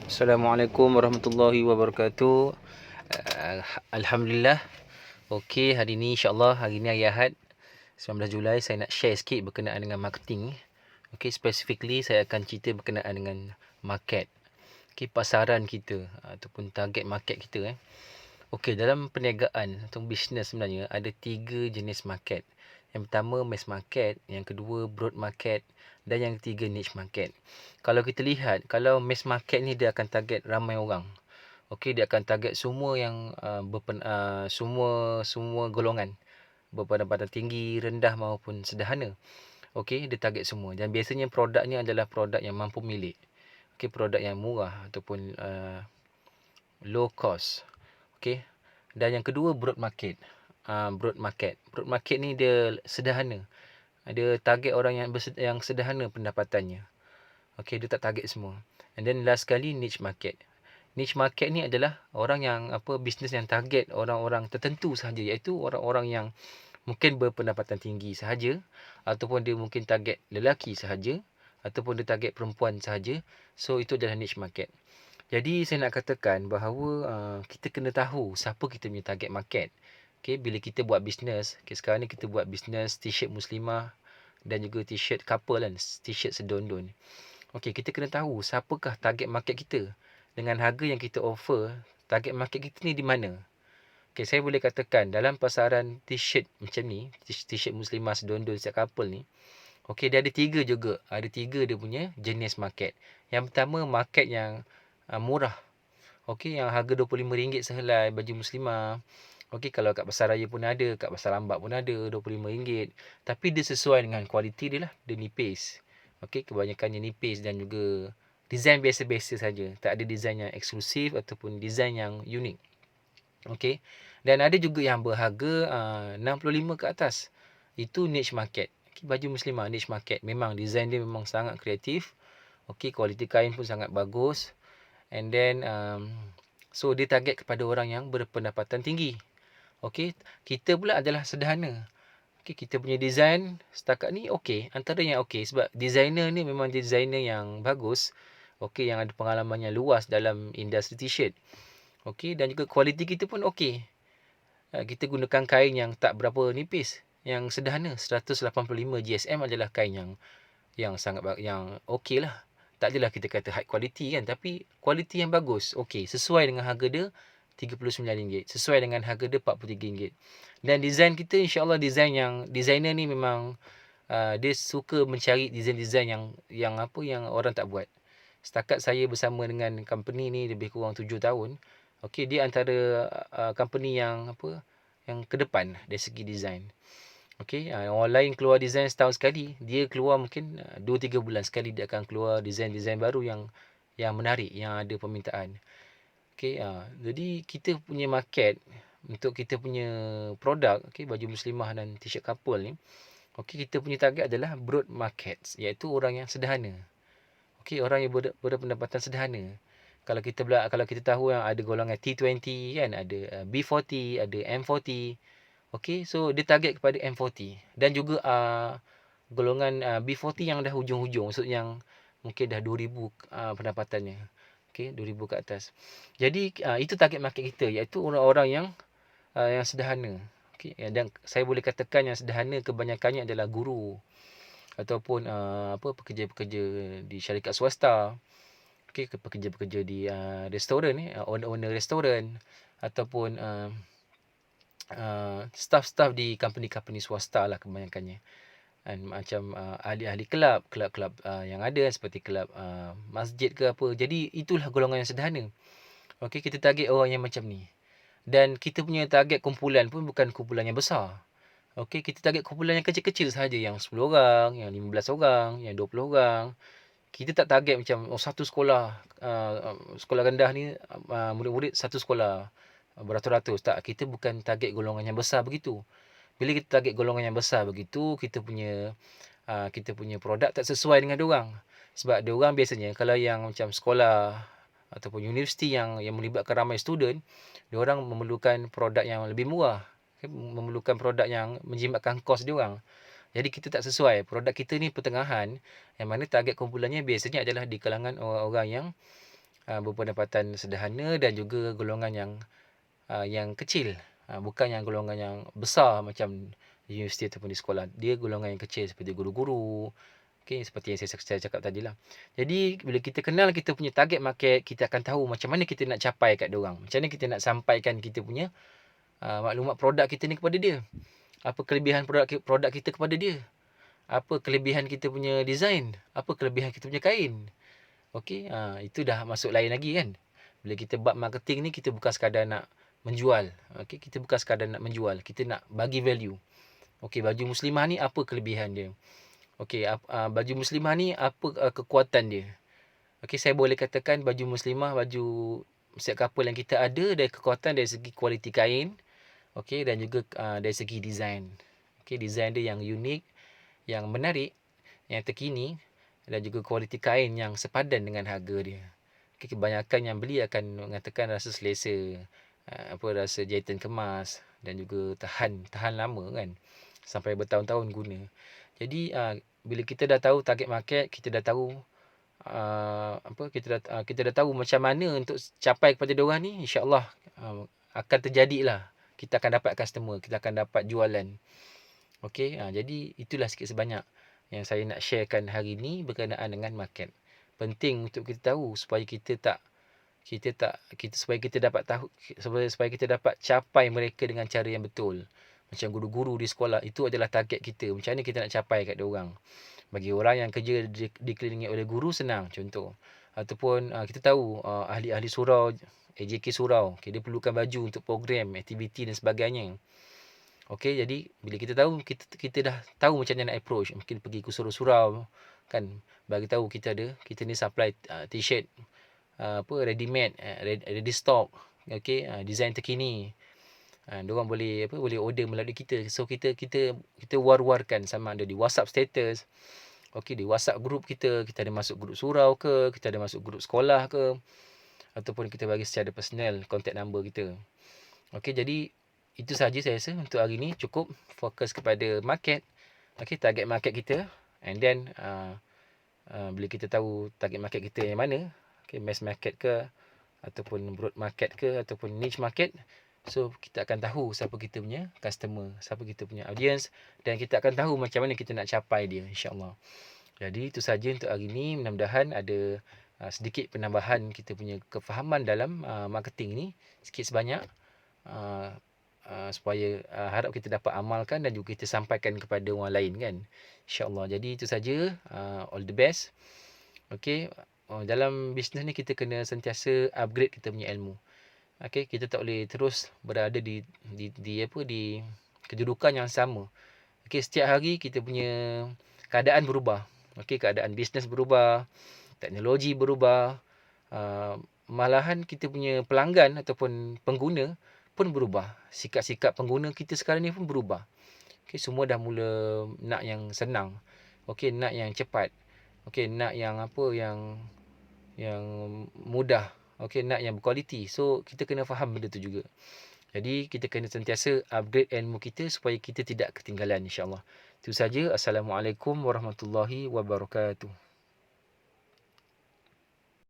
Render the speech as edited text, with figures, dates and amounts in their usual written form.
Assalamualaikum warahmatullahi wabarakatuh. Alhamdulillah. Okey, hari ni insya-Allah, hari ni hari Ahad 19 Julai saya nak share sikit berkenaan dengan marketing. Okey, specifically saya akan cerita berkenaan dengan market. Okey, pasaran kita ataupun target market kita Okey, dalam perniagaan atau bisnes sebenarnya ada 3 jenis market. Yang pertama mass market, yang kedua broad market dan yang ketiga niche market. Kalau kita lihat, kalau mass market ni dia akan target ramai orang. Okey, dia akan target semua yang semua golongan berpendapatan tinggi, rendah maupun sederhana. Okey, dia target semua dan biasanya produknya adalah produk yang mampu milik. Okey, produk yang murah ataupun low cost. Okey. Dan yang kedua broad market. Broad market. Broad market ni dia sederhana. Dia target orang yang sederhana pendapatannya. Okey, dia tak target semua. And then last sekali niche market. Niche market ni adalah orang yang bisnes yang target orang-orang tertentu sahaja, iaitu orang-orang yang mungkin berpendapatan tinggi sahaja ataupun dia mungkin target lelaki sahaja ataupun dia target perempuan sahaja. So itu adalah niche market. Jadi saya nak katakan bahawa kita kena tahu siapa kita punya target market. Okey, bila kita buat bisnes, sekarang ni kita buat bisnes t-shirt muslimah dan juga t-shirt couple kan, t-shirt sedondon. Okey, kita kena tahu siapakah target market kita. Dengan harga yang kita offer, target market kita ni di mana? Okey, saya boleh katakan dalam pasaran t-shirt macam ni, t-shirt muslimah sedondon set couple ni, okey, dia ada 3 juga. Ada 3 dia punya jenis market. Yang pertama market yang murah. Okey, yang harga RM25 sehelai baju muslimah. Okey, kalau kat pasar raya pun ada, kat pasar lambat pun ada RM25. Tapi dia sesuai dengan kualiti dia lah. Dia nipis. Okey, kebanyakannya nipis dan juga design biasa-biasa saja. Tak ada design yang eksklusif ataupun design yang unik. Okey. Dan ada juga yang berharga 65 ke atas. Itu niche market. Okay, baju muslimah niche market. Memang design dia memang sangat kreatif. Okey, kualiti kain pun sangat bagus. And then so dia target kepada orang yang berpendapatan tinggi. Okey, kita pula adalah sederhana. Okey, kita punya design setakat ni okey, antara yang okey sebab designer ni memang designer yang bagus. Okey, yang ada pengalaman yang luas dalam industri t-shirt. Okey, dan juga kualiti kita pun okey. Kita gunakan kain yang tak berapa nipis, yang sederhana. 185 GSM adalah kain yang sangat yang okey lah. Tak adalah kita kata high quality kan, tapi kualiti yang bagus. Okey, sesuai dengan harga dia RM39. Sesuai dengan harga dia RM43. Dan design kita insya-Allah designer ni memang dia suka mencari design-design yang orang tak buat. Setakat saya bersama dengan company ni lebih kurang 7 tahun. Okey, dia antara company yang yang ke depan dari segi design. Okey, orang lain keluar design setahun sekali, dia keluar mungkin 2-3 bulan sekali dia akan keluar design-design baru yang menarik, yang ada permintaan. Okey, jadi kita punya market untuk kita punya produk, okey, baju muslimah dan t-shirt couple ni, okey, kita punya target adalah broad markets, iaitu orang yang sederhana. Okey, orang yang berpendapatan sederhana. Kalau kita tahu yang ada golongan T20 kan, ada B40, ada M40. Okey, so dia target kepada M40 dan juga golongan B40 yang dah hujung-hujung, maksud yang mungkin dah 2000 pendapatannya. Okey, 2000 ke atas. Jadi itu target market kita, iaitu orang-orang yang sederhana. Okey, dan saya boleh katakan yang sederhana kebanyakannya adalah guru ataupun pekerja-pekerja di syarikat swasta. Okey, pekerja-pekerja di restoran owner-owner restoran ataupun staff-staff di company-company swasta lah kebanyakannya. Macam ahli-ahli kelab yang ada seperti kelab masjid ke apa. Jadi itulah golongan yang sederhana. Okey, kita target orang yang macam ni. Dan kita punya target kumpulan pun bukan kumpulan yang besar. Okey, kita target kumpulan yang kecil-kecil sahaja, yang 10 orang, yang 15 orang, yang 20 orang. Kita tak target macam satu sekolah, sekolah rendah ni murid-murid satu sekolah beratus-ratus. Tak, kita bukan target golongan yang besar begitu. Bila kita target golongan yang besar begitu, kita punya produk tak sesuai dengan diorang. Sebab diorang biasanya kalau yang macam sekolah ataupun universiti yang melibatkan ramai student, diorang memerlukan produk yang lebih murah. Memerlukan produk yang menjimatkan kos diorang. Jadi kita tak sesuai. Produk kita ni pertengahan, yang mana target kumpulannya biasanya adalah di kalangan orang-orang berpendapatan sederhana dan juga golongan yang kecil. Bukan yang golongan yang besar macam di universiti ataupun di sekolah. Dia golongan yang kecil seperti guru-guru. Okey, seperti yang saya cakap tadilah. Jadi bila kita kenal kita punya target market, kita akan tahu macam mana kita nak capai kat diorang. Macam mana kita nak sampaikan kita punya maklumat produk kita ni kepada dia. Apa kelebihan produk kita kepada dia. Apa kelebihan kita punya design. Apa kelebihan kita punya kain. Okey, itu dah masuk lain lagi kan. Bila kita buat marketing ni, kita bukan sekadar nak menjual. Okey, kita bukan sekadar nak menjual. Kita nak bagi value. Okey, baju muslimah ni apa kelebihan dia. Okey, baju muslimah ni apa kekuatan dia. Okey, saya boleh katakan baju muslimah, baju set couple yang kita ada dari kekuatan dari segi kualiti kain. Okey, dan juga dari segi design. Okey, design dia yang unik, yang menarik, yang terkini dan juga kualiti kain yang sepadan dengan harga dia. Okay, kebanyakan yang beli akan mengatakan rasa selesa, rasa jahitan kemas dan juga tahan lama kan, sampai bertahun-tahun guna. Jadi bila kita dah tahu target market, kita dah tahu kita dah tahu macam mana untuk capai kepada diorang ni, insya-Allah akan terjadilah. Kita akan dapat customer, kita akan dapat jualan. Okey, jadi itulah sikit sebanyak yang saya nak sharekan hari ni berkenaan dengan market. Penting untuk kita tahu supaya supaya kita dapat tahu, supaya kita dapat capai mereka dengan cara yang betul. Macam guru-guru di sekolah, itu adalah target kita. Macam mana kita nak capai kat diorang. Bagi orang yang kerja dikelilingi oleh guru, senang contoh. Ataupun kita tahu ahli-ahli surau, AJK surau, okay, dia perlukan baju untuk program, aktiviti dan sebagainya. Okey, jadi bila kita tahu, kita dah tahu macam mana nak approach. Mungkin pergi ke surau-surau kan, bagi tahu kita ni supply t-shirt ready made, ready stock. Okey, design terkini. Diorang boleh order melalui kita. So kita war-warkan sama ada di WhatsApp status. Okey, di WhatsApp group kita ada masuk grup surau ke, kita ada masuk grup sekolah ke, ataupun kita bagi secara personal contact number kita. Okey, jadi itu sahaja saya rasa untuk hari ni. Cukup fokus kepada market. Okey, target market kita. And then bila kita tahu target market kita yang mana, okay, mass market ke, ataupun broad market ke, ataupun niche market, so kita akan tahu siapa kita punya customer, siapa kita punya audience, dan kita akan tahu macam mana kita nak capai dia, insya-Allah. Jadi itu sahaja untuk hari ni. Mudah-mudahan ada sedikit penambahan kita punya kefahaman dalam marketing ni, sikit sebanyak, supaya harap kita dapat amalkan dan juga kita sampaikan kepada orang lain kan, insya-Allah. Jadi itu saja, all the best. Okey, dalam bisnes ni kita kena sentiasa upgrade kita punya ilmu. Okey, kita tak boleh terus berada di kedudukan yang sama. Okey, setiap hari kita punya keadaan berubah. Okey, keadaan bisnes berubah, teknologi berubah, malahan kita punya pelanggan ataupun pengguna pun berubah. Sikap-sikap pengguna kita sekarang ni pun berubah. Okey, semua dah mula nak yang senang. Okey, nak yang cepat. Okey, nak yang yang mudah. Okey, nak yang berkualiti. So, kita kena faham benda tu juga. Jadi, kita kena sentiasa upgrade ilmu kita supaya kita tidak ketinggalan, insya-Allah. Itu saja. Assalamualaikum warahmatullahi wabarakatuh.